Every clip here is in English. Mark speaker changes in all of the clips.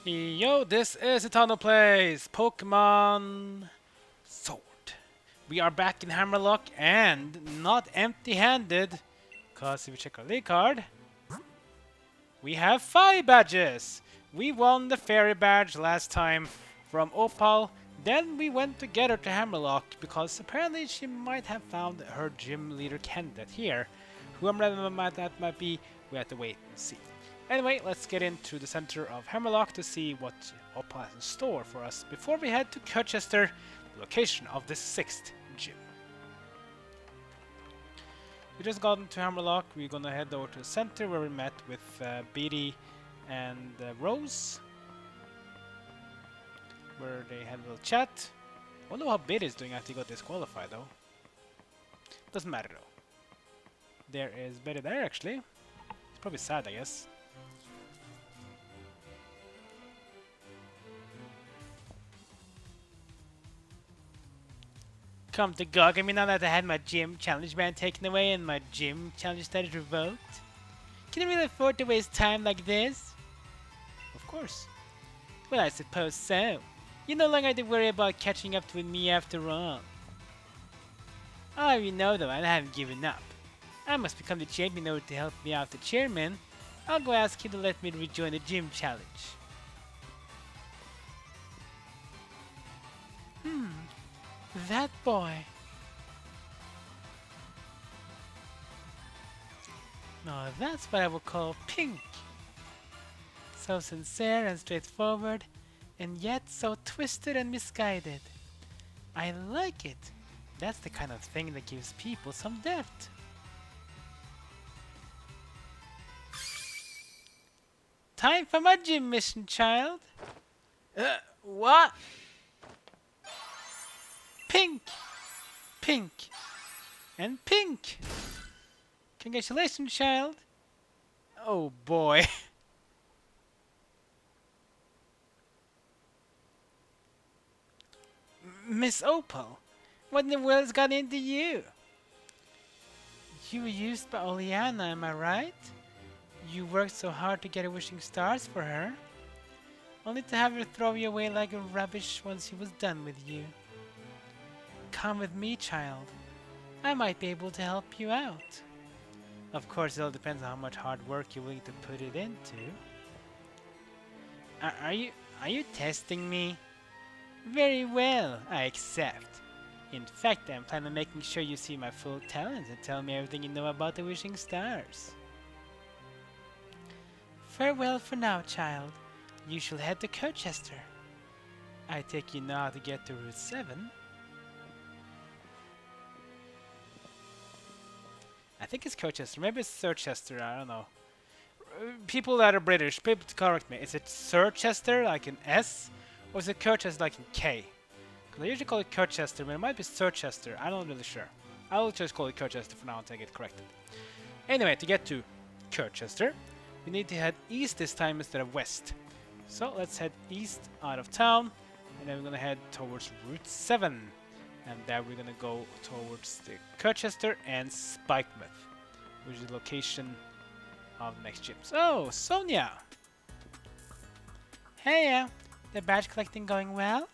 Speaker 1: Yo, this is Eternal Plays Pokemon Sword. We are back in Hammerlocke and not empty-handed, because if you check our league card, we have 5 badges. We won the fairy badge last time from Opal, then we went together to Hammerlocke because apparently she might have found her gym leader candidate here. Whoever that might be, we have to wait and see. Anyway, let's get into the center of Hammerlocke to see what Opal has in store for us before we head to Circhester, the location of the 6th gym. We just got into Hammerlocke. We're gonna head over to the center where we met with Bede and Rose, where they had a little chat. I wonder how Bede is doing after he got disqualified though. Doesn't matter though. There is Bede there actually. It's probably sad, I guess. Come to gog, I mean now that I had my gym challenge band taken away and my gym challenge status revoked. Can I really afford to waste time like this? Of course. Well, I suppose so. You no longer have to worry about catching up with me after all. Oh, you know though, I haven't given up. I must become the champion in order to help me out the chairman. I'll go ask him to let me rejoin the gym challenge. That boy. Now that's what I would call pink. So sincere and straightforward, and yet so twisted and misguided. I like it. That's the kind of thing that gives people some depth. Time for my gym mission, child. What? Pink, pink, and pink. Congratulations, child. Oh boy. Miss Opal, what in the world has got into you? You were used by Oleana, am I right? You worked so hard to get a wishing stars for her, only to have her throw you away like rubbish once she was done with you. Come with me, child. I might be able to help you out. Of course, it all depends on how much hard work you're willing to put it into. Are you testing me? Very well, I accept. In fact, I'm planning on making sure you see my full talents and tell me everything you know about the wishing stars. Farewell for now, child. You shall head to Circhester. I take you now to get to Route 7. I think it's Circhester. Maybe it's Circhester. I don't know. People that are British, people correct me. Is it Circhester like an S, or is it Circhester like in K? Because I usually call it Circhester, but it might be Circhester. I'm not really sure. I'll just call it Circhester for now until I get corrected. Anyway, to get to Circhester, we need to head east this time instead of west. So let's head east out of town, and then we're gonna head towards Route 7. And then we're gonna go towards the Circhester and Spikemouth, which is the location of the next gym. So, Sonia! Hey, the badge collecting going well?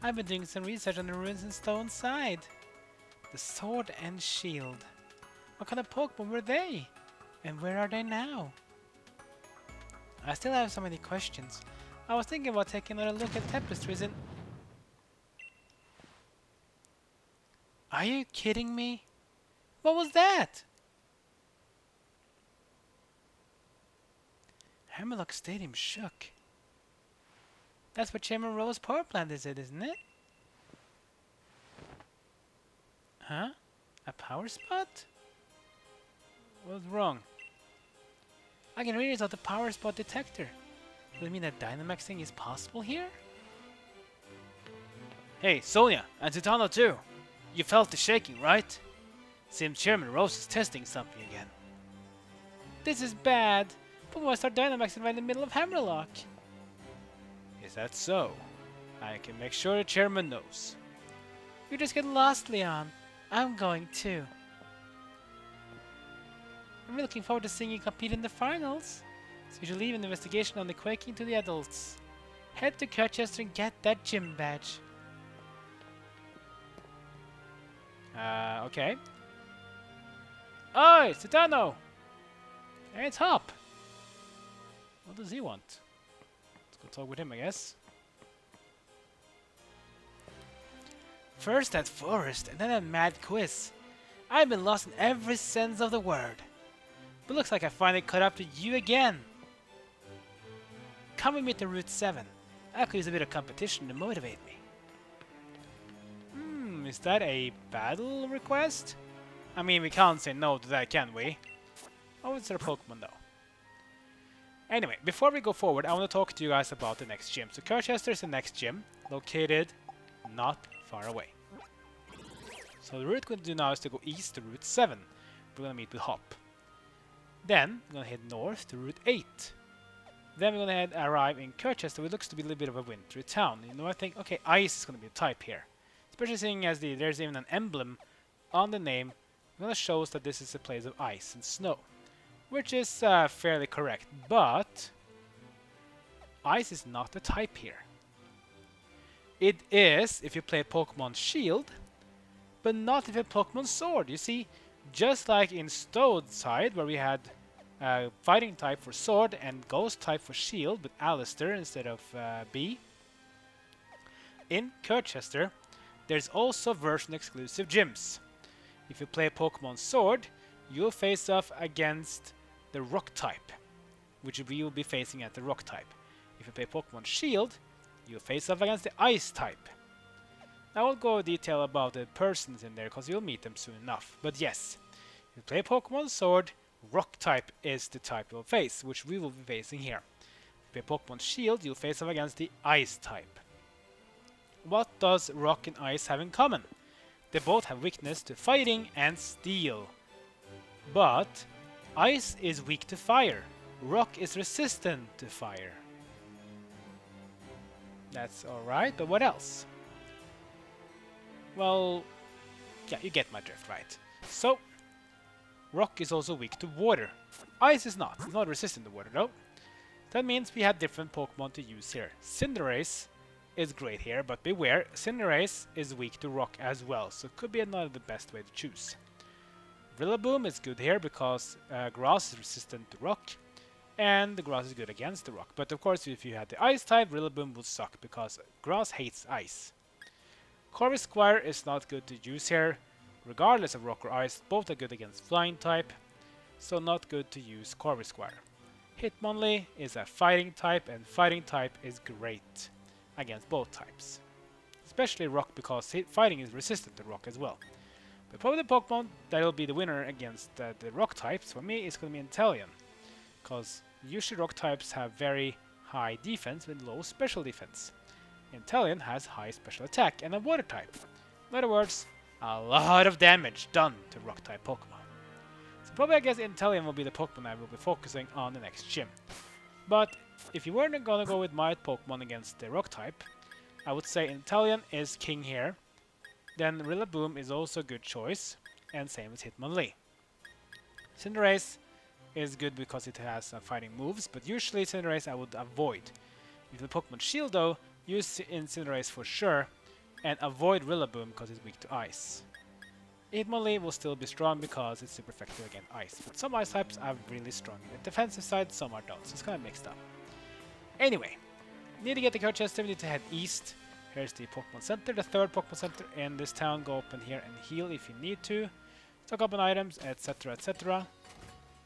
Speaker 1: I've been doing some research on the ruins in Stone Side. The sword and shield. What kind of Pokemon were they? And where are they now? I still have so many questions. I was thinking about taking another look at tapestries and... Are you kidding me? What was that? Hammerlocke Stadium shook. That's what Chairman Rowe's power plant is, isn't it? Huh? A power spot? What's wrong? I can read it on the power spot detector. Does it mean that Dynamaxing is possible here? Hey, Sonia, and Titano too. You felt the shaking, right? Seems Chairman Rose is testing something again. This is bad. But why start Dynamaxing right in the middle of Hammerlocke? Is that so? I can make sure the Chairman knows. You just get lost, Leon. I'm going too. I'm really looking forward to seeing you compete in the finals. So you should leave an investigation on the quaking to the adults. Head to Circhester and get that gym badge. Okay. Oi, Citano! Hey, it's Hop! What does he want? Let's go talk with him, I guess. First that forest, and then a mad quiz. I've been lost in every sense of the word. But looks like I finally caught up to you again. Come with me to Route 7. I could use a bit of competition to motivate me. Is that a battle request? I mean, we can't say no to that, can we? Oh, it's our Pokemon though. Anyway, before we go forward, I want to talk to you guys about the next gym. So Circhester is the next gym, located not far away. So the route we're going to do now is to go east to Route 7. We're going to meet with Hop. Then we're going to head north to Route 8. Then we're going to arrive in Circhester, which looks to be a little bit of a wintry town. You know, I think, okay, ice is going to be a type here. Especially seeing as there's even an emblem on the name, that shows that this is a place of ice and snow. Which is fairly correct, but ice is not the type here. It is if you play Pokemon Shield, but not if you play Pokemon Sword. You see, just like in Stone side, where we had fighting type for Sword and Ghost type for Shield with Alistair instead of B, in Circhester, there's also version exclusive gyms. If you play Pokemon Sword, you'll face off against the Rock type, which we will be facing at the Rock type. If you play Pokemon Shield, you'll face off against the Ice type. I won't go into detail about the persons in there because you'll meet them soon enough. But yes, if you play Pokemon Sword, Rock type is the type you'll face, which we will be facing here. If you play Pokemon Shield, you'll face off against the Ice type. What does Rock and Ice have in common? They both have weakness to fighting and steel. But Ice is weak to fire. Rock is resistant to fire. That's alright, but what else? Well, yeah, you get my drift, right? So, Rock is also weak to water. Ice is not. It's not resistant to water, though. That means we have different Pokemon to use here. Cinderace is great here, but beware, Cinderace is weak to rock as well, so it could be another the best way to choose. Rillaboom is good here because grass is resistant to rock, and the grass is good against the rock. But of course, if you had the ice type, Rillaboom will suck because grass hates ice. Corvisquire is not good to use here, regardless of rock or ice, both are good against flying type, so not good to use Corvisquire. Hitmonlee is a fighting type, and fighting type is great against both types. Especially rock because fighting is resistant to rock as well. But probably the Pokemon that will be the winner against the rock types for me is going to be Inteleon. Because usually rock types have very high defense with low special defense. Inteleon has high special attack and a water type. In other words, a lot of damage done to rock type Pokemon. So probably I guess Inteleon will be the Pokemon I will be focusing on the next gym. But if you weren't gonna go with my Pokemon against the rock type, I would say Inteleon is king here. Then Rillaboom is also a good choice, and same as Hitmonlee. Cinderace is good because it has fighting moves, but usually Cinderace I would avoid. If the Pokemon Shield though, use Cinderace for sure, and avoid Rillaboom because it's weak to ice. Hitmonlee will still be strong because it's super effective against ice, but some ice types are really strong in the defensive side, some are not, so it's kind of mixed up. Anyway, need to get the Circhester, we need to head east. Here's the Pokemon Center, the third Pokemon Center in this town. Go up in here and heal if you need to. Stock up on items, etc, etc.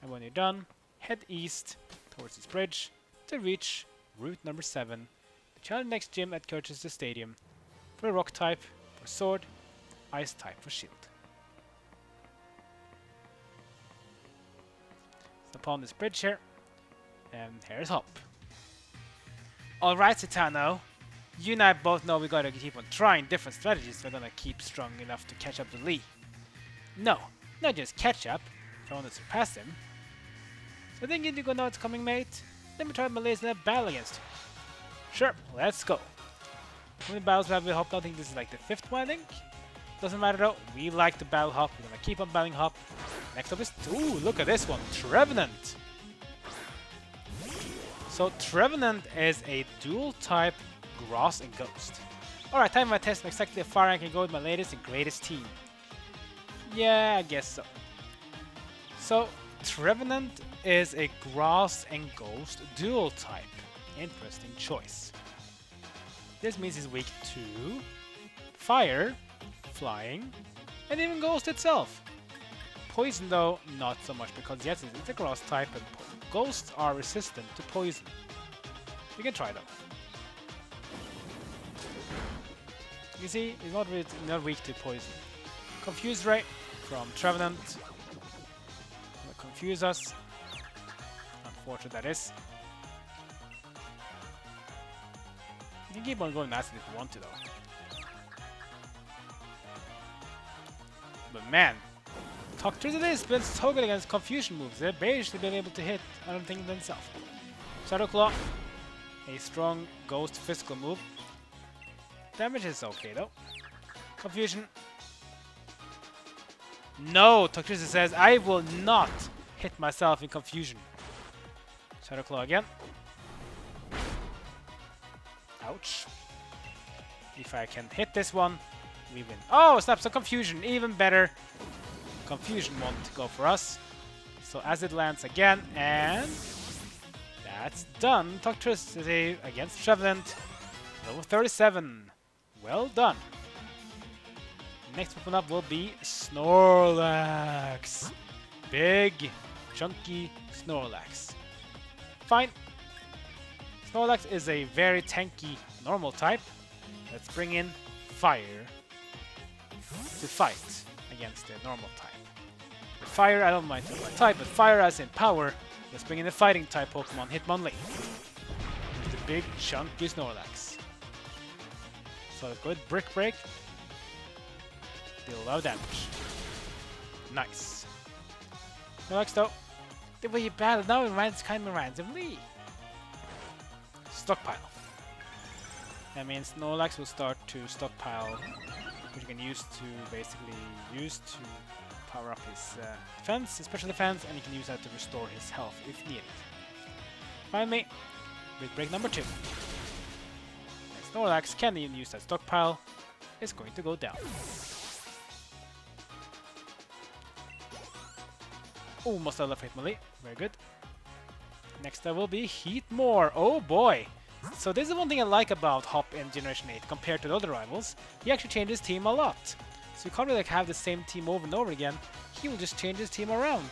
Speaker 1: And when you're done, head east towards this bridge to reach route number 7. The challenge next gym at Circhester Stadium for rock type, for sword, ice type for shield. So upon this bridge here, and here's Hop. Alright, Citano. You and I both know we gotta keep on trying different strategies if we're gonna keep strong enough to catch up to Lee. No, not just catch up, if I want to surpass him. So I think you know it's coming, mate. Let me try my latest in a battle against you. Sure, let's go. How many battles we have with Hop? I think this is like the 5th one, I think. Doesn't matter though, we like to battle Hop. We're gonna keep on battling Hop. Next up is, ooh, look at this one, Trevenant. So Trevenant is a dual type grass and ghost. Alright, time for my test. Exactly how far I can go with my latest and greatest team. Yeah, I guess so. So Trevenant is a grass and ghost dual type. Interesting choice. This means he's weak to fire, flying, and even ghost itself. Poison though, not so much, because yes, it's a grass type and ghosts are resistant to poison. You can try though. You see, he's not weak to poison. Confuse Ray from Trevenant. Will confuse us. Unfortunate that is. You can keep on going acid if you want to though. But man, Toxtricity has been so good against confusion moves. They've basically been able to hit other things themselves. Shadow Claw, a strong ghost physical move. Damage is okay though. Confusion. No, Toxtricity says I will not hit myself in confusion. Shadow Claw again. Ouch. If I can hit this one, we win. Oh, snaps of confusion, even better. Confusion won't go for us. So Acid lands again, and that's done. Toxtricity against Trevenant. Level 37. Well done. Next weapon up will be Snorlax. Big, chunky Snorlax. Fine. Snorlax is a very tanky normal type. Let's bring in Fire to fight against the normal type. With Fire, I don't mind the type, but Fire as in power. Let's bring in the fighting type Pokemon Hitmonlee. The big chunky Snorlax. So let's go with Brick Break. Deal a lot of damage. Nice. Snorlax though, the way you battle now it kind of reminds of me. Stockpile. That means Snorlax will start to stockpile, which you can use to basically power up his defense, his special defense, and you can use that to restore his health if needed. Finally, Big Break number 2. And Snorlax can even use that stockpile. It's going to go down. Almost out of Hitmonlee. Very good. Next up will be Heatmore. Oh boy! So this is one thing I like about Hop in Generation 8 compared to the other rivals. He actually changed his team a lot. So you can't really have the same team over and over again. He will just change his team around.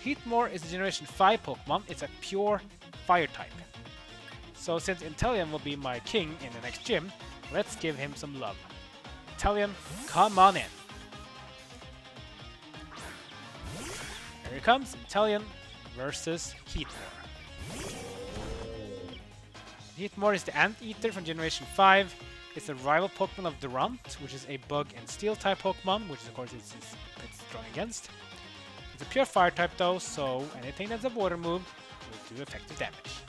Speaker 1: Heatmore is a Generation 5 Pokemon. It's a pure fire type. So since Inteleon will be my king in the next gym, let's give him some love. Inteleon, come on in. Here he comes, Inteleon versus Heatmore. Heatmore is the Anteater from Generation 5. It's a rival Pokemon of Durant, which is a Bug and Steel type Pokemon, which is of course it's strong against. It's a pure fire type though, so anything that's a water move will do effective damage.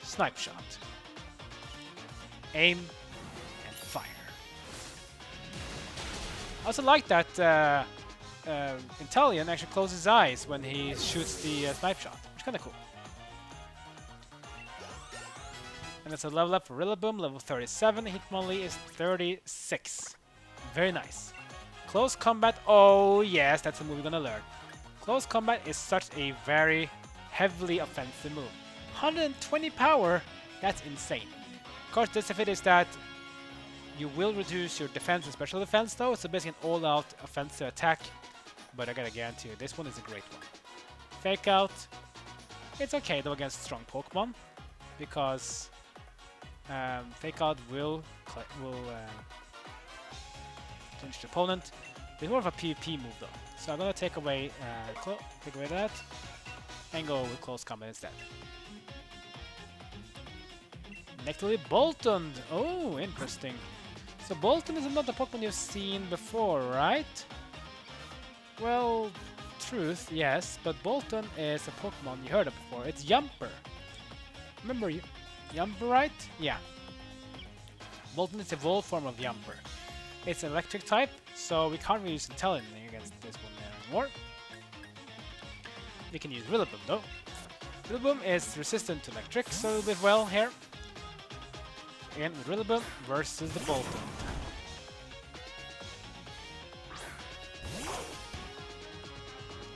Speaker 1: Snipe Shot. Aim and fire. I also like that Inteleon actually closes his eyes when he shoots the Snipe Shot, which is kind of cool. And it's a level up for Rillaboom, level 37. Hitmonlee is 36. Very nice. Close Combat, oh yes, that's a move you're gonna learn. Close Combat is such a very heavily offensive move. 120 power, that's insane. Of course, this of it is that you will reduce your defense and special defense though, so basically an all-out offensive attack. But I gotta guarantee you, this one is a great one. Fake Out, it's okay though against strong Pokemon, because Fake Out will change the opponent. It's more of a PvP move though, so I'm gonna take away that and go with Close Combat instead. Next will be Bolton. Oh, interesting. So Bolton is another Pokemon you've seen before, right? Well, truth, yes, but Bolton is a Pokemon you heard of before. It's Yumper. Remember Yumper, right? Yeah. Bolton is the evolved form of Yumper. It's an electric type, so we can't really use Inteleon against this one anymore. We can use Rillaboom though. Rillaboom is resistant to electric, so it'll be well here. Again, Rillaboom versus the Bolton.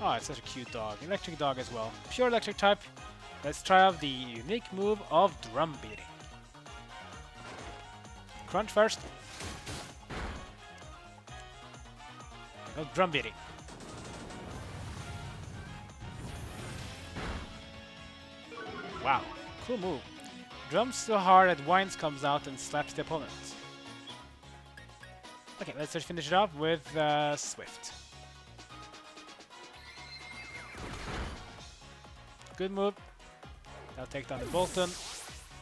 Speaker 1: Oh, it's such a cute dog. Electric dog as well. Pure electric type. Let's try out the unique move of drum beating. Crunch first. No, drum beating. Wow, cool move. Drums so hard that Wines comes out and slaps the opponent. Okay, let's just finish it off with Swift. Good move. That'll take down the Bolton.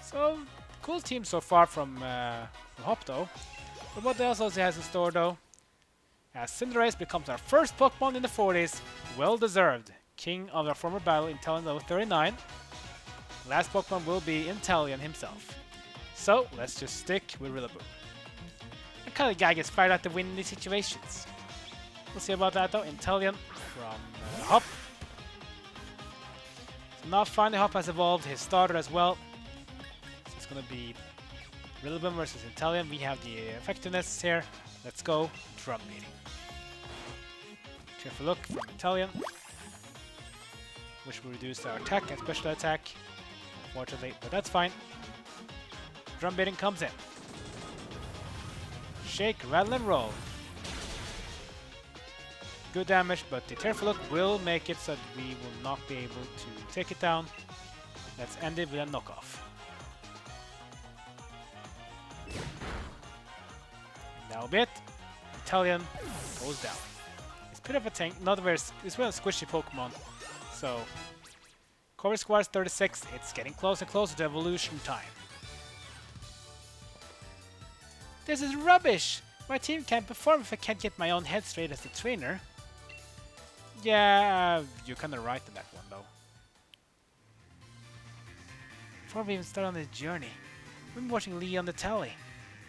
Speaker 1: So, cool team so far from Hop though. But what else he has in store though? As Cinderace becomes our first Pokemon in the 40s, well deserved. King of our former battle, Inteleon level 39. Last Pokemon will be Inteleon himself. So, let's just stick with Rillaboom. What kind of guy gets fired out to win in these situations? We'll see about that though. Inteleon from Hop. So now finally Hop has evolved his starter as well. So it's gonna be Rillaboom versus Inteleon. We have the effectiveness here. Let's go. Drum beating. Careful look from Inteleon, which will reduce our attack and special attack. Unfortunately, but that's fine. Drum beating comes in. Shake, rattle, and roll. Good damage, but the Careful Look will make it so that we will not be able to take it down. Let's end it with a knockoff. That'll be it. Inteleon goes down. It's a bit of a tank, not very. It's really a squishy Pokemon, so. Core squad is 36, it's getting closer and closer to evolution time. This is rubbish! My team can't perform if I can't get my own head straight as a trainer. Yeah, you're kinda right on that one though. Before we even start on this journey, we've been watching Lee on the telly.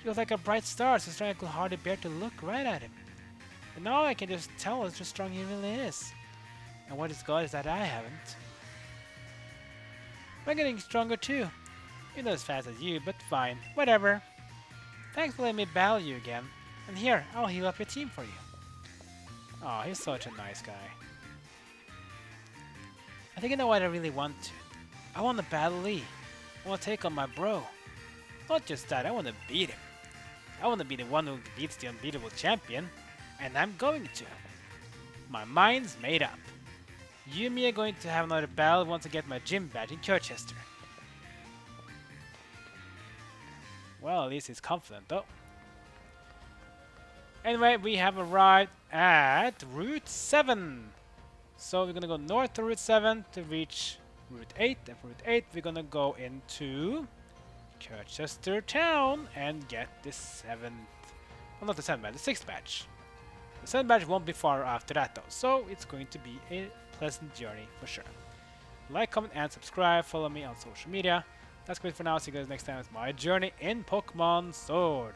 Speaker 1: He was like a bright star, so strong I could hardly bear to look right at him. And now I can just tell how strong he really is. And what he's got is that I haven't. I'm getting stronger too. You're not as fast as you, but fine. Whatever. Thanks for letting me battle you again. And here, I'll heal up your team for you. Oh, he's such a nice guy. I think I know what I really want to. I want to battle Lee. I want to take on my bro. Not just that, I want to beat him. I want to be the one who beats the unbeatable champion. And I'm going to. My mind's made up. You and me are going to have another battle once I get my gym badge in Circhester. Well, at least he's confident though. Anyway, we have arrived at Route 7. So we're gonna go north to Route 7 to reach Route 8. And for Route 8, we're gonna go into Circhester town and get the 7th. Well, not the 7th badge, the 6th badge. The 7th badge won't be far after that though, so it's going to be a pleasant journey for sure. Like, comment, and subscribe. Follow me on social media. That's great for now. See you guys next time with my journey in Pokemon Sword.